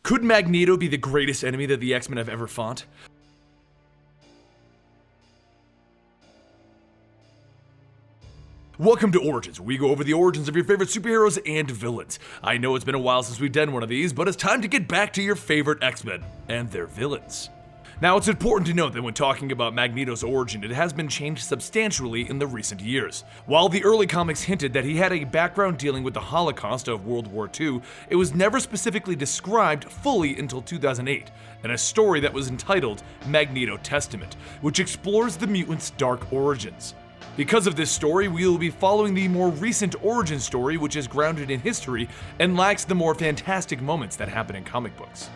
Could Magneto be the greatest enemy that the X-Men have ever fought? Welcome to Origins, where we go over the origins of your favorite superheroes and villains. I know it's been a while since we've done one of these, but it's time to get back to your favorite X-Men and their villains. Now, it's important to note that when talking about Magneto's origin, it has been changed substantially in the recent years. While the early comics hinted that he had a background dealing with the Holocaust of World War II, it was never specifically described fully until 2008, in a story that was entitled Magneto Testament, which explores the mutants' dark origins. Because of this story, we will be following the more recent origin story, which is grounded in history and lacks the more fantastic moments that happen in comic books.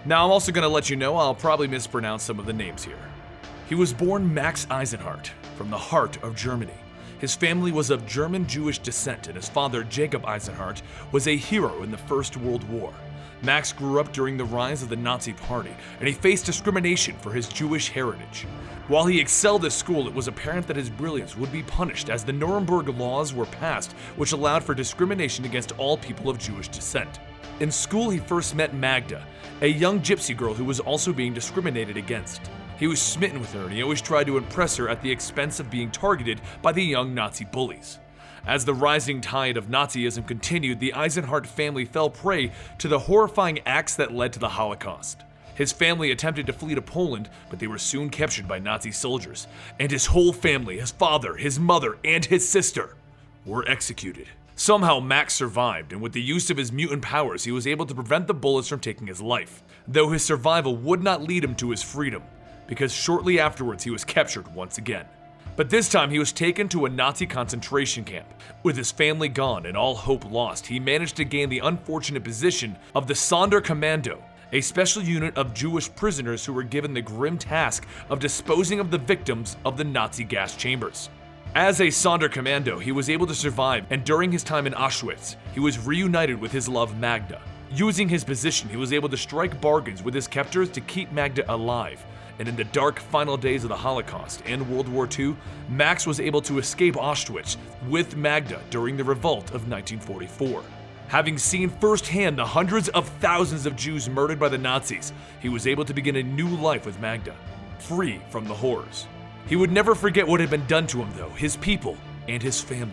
Now, I'm also going to let you know I'll probably mispronounce some of the names here. He was born Max Eisenhardt from the heart of Germany. His family was of German-Jewish descent, and his father, Jacob Eisenhardt, was a hero in the First World War. Max grew up during the rise of the Nazi Party, and he faced discrimination for his Jewish heritage. While he excelled at school, it was apparent that his brilliance would be punished as the Nuremberg laws were passed, which allowed for discrimination against all people of Jewish descent. In school, he first met Magda, a young gypsy girl who was also being discriminated against. He was smitten with her, and he always tried to impress her at the expense of being targeted by the young Nazi bullies. As the rising tide of Nazism continued, the Eisenhardt family fell prey to the horrifying acts that led to the Holocaust. His family attempted to flee to Poland, but they were soon captured by Nazi soldiers, and his whole family, his father, his mother, and his sister, were executed. Somehow Max survived, and with the use of his mutant powers, he was able to prevent the bullets from taking his life, though his survival would not lead him to his freedom, because shortly afterwards he was captured once again. But this time he was taken to a Nazi concentration camp. With his family gone and all hope lost, he managed to gain the unfortunate position of the Sonderkommando, a special unit of Jewish prisoners who were given the grim task of disposing of the victims of the Nazi gas chambers. As a Sonderkommando, he was able to survive, and during his time in Auschwitz, he was reunited with his love Magda. Using his position, he was able to strike bargains with his captors to keep Magda alive, and in the dark final days of the Holocaust and World War II, Max was able to escape Auschwitz with Magda during the revolt of 1944. Having seen firsthand the hundreds of thousands of Jews murdered by the Nazis, he was able to begin a new life with Magda, free from the horrors. He would never forget what had been done to him though, his people, and his family.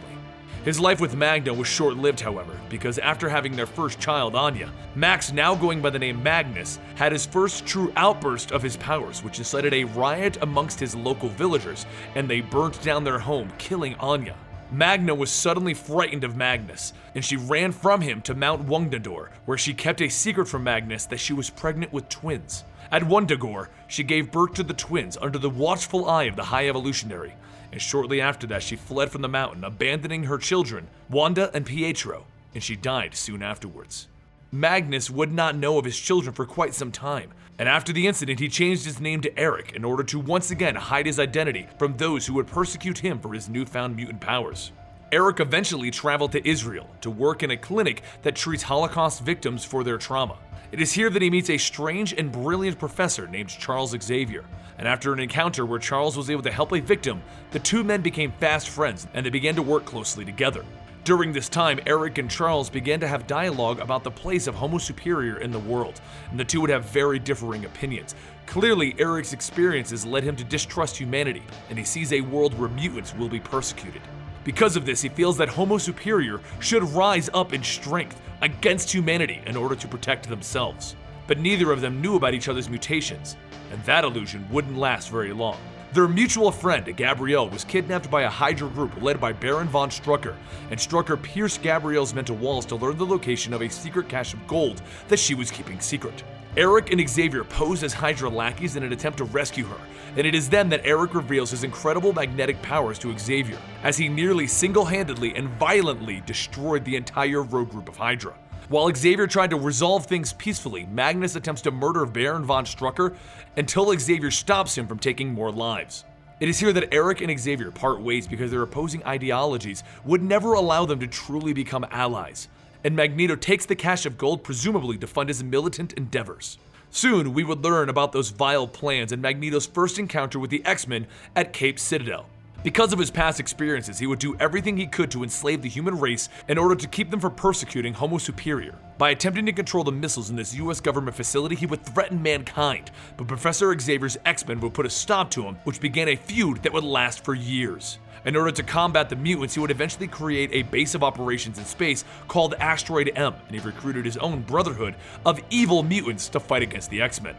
His life with Magda was short-lived, however, because after having their first child, Anya, Max, now going by the name Magnus, had his first true outburst of his powers, which incited a riot amongst his local villagers, and they burnt down their home, killing Anya. Magna was suddenly frightened of Magnus, and she ran from him to Mount Wundagore, where she kept a secret from Magnus that she was pregnant with twins. At Wundagore, she gave birth to the twins under the watchful eye of the High Evolutionary, and shortly after that she fled from the mountain, abandoning her children, Wanda and Pietro, and she died soon afterwards. Magnus would not know of his children for quite some time, and after the incident he changed his name to Erik in order to once again hide his identity from those who would persecute him for his newfound mutant powers. Erik eventually traveled to Israel to work in a clinic that treats Holocaust victims for their trauma. It is here that he meets a strange and brilliant professor named Charles Xavier, and after an encounter where Charles was able to help a victim, the two men became fast friends and they began to work closely together. During this time, Erik and Charles began to have dialogue about the place of Homo Superior in the world, and the two would have very differing opinions. Clearly, Erik's experiences led him to distrust humanity, and he sees a world where mutants will be persecuted. Because of this, he feels that Homo Superior should rise up in strength against humanity in order to protect themselves. But neither of them knew about each other's mutations, and that illusion wouldn't last very long. Their mutual friend, Gabrielle, was kidnapped by a Hydra group led by Baron von Strucker, and Strucker pierced Gabrielle's mental walls to learn the location of a secret cache of gold that she was keeping secret. Erik and Xavier pose as Hydra lackeys in an attempt to rescue her, and it is then that Erik reveals his incredible magnetic powers to Xavier, as he nearly single-handedly and violently destroyed the entire rogue group of Hydra. While Xavier tried to resolve things peacefully, Magnus attempts to murder Baron von Strucker until Xavier stops him from taking more lives. It is here that Erik and Xavier part ways because their opposing ideologies would never allow them to truly become allies, and Magneto takes the cache of gold presumably to fund his militant endeavors. Soon, we would learn about those vile plans and Magneto's first encounter with the X-Men at Cape Citadel. Because of his past experiences, he would do everything he could to enslave the human race in order to keep them from persecuting Homo Superior. By attempting to control the missiles in this US government facility, he would threaten mankind, but Professor Xavier's X-Men would put a stop to him, which began a feud that would last for years. In order to combat the mutants, he would eventually create a base of operations in space called Asteroid M, and he recruited his own brotherhood of evil mutants to fight against the X-Men.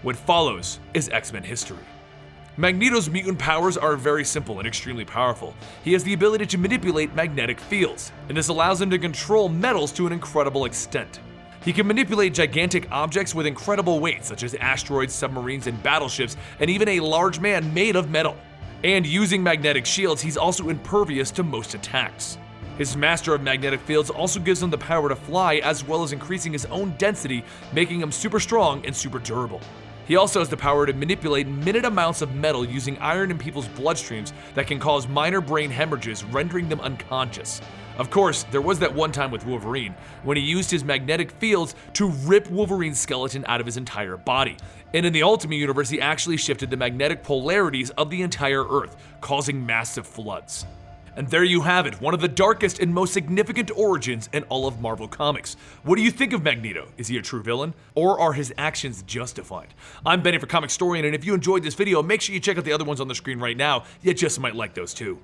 What follows is X-Men history. Magneto's mutant powers are very simple and extremely powerful. He has the ability to manipulate magnetic fields, and this allows him to control metals to an incredible extent. He can manipulate gigantic objects with incredible weight, such as asteroids, submarines, and battleships, and even a large man made of metal. And using magnetic shields, he's also impervious to most attacks. His master of magnetic fields also gives him the power to fly, as well as increasing his own density, making him super strong and super durable. He also has the power to manipulate minute amounts of metal using iron in people's bloodstreams that can cause minor brain hemorrhages, rendering them unconscious. Of course, there was that one time with Wolverine, when he used his magnetic fields to rip Wolverine's skeleton out of his entire body. And in the Ultimate Universe, he actually shifted the magnetic polarities of the entire Earth, causing massive floods. And there you have it, one of the darkest and most significant origins in all of Marvel Comics. What do you think of Magneto? Is he a true villain? Or are his actions justified? I'm Benny for Comicstorian, and if you enjoyed this video, make sure you check out the other ones on the screen right now. You just might like those too.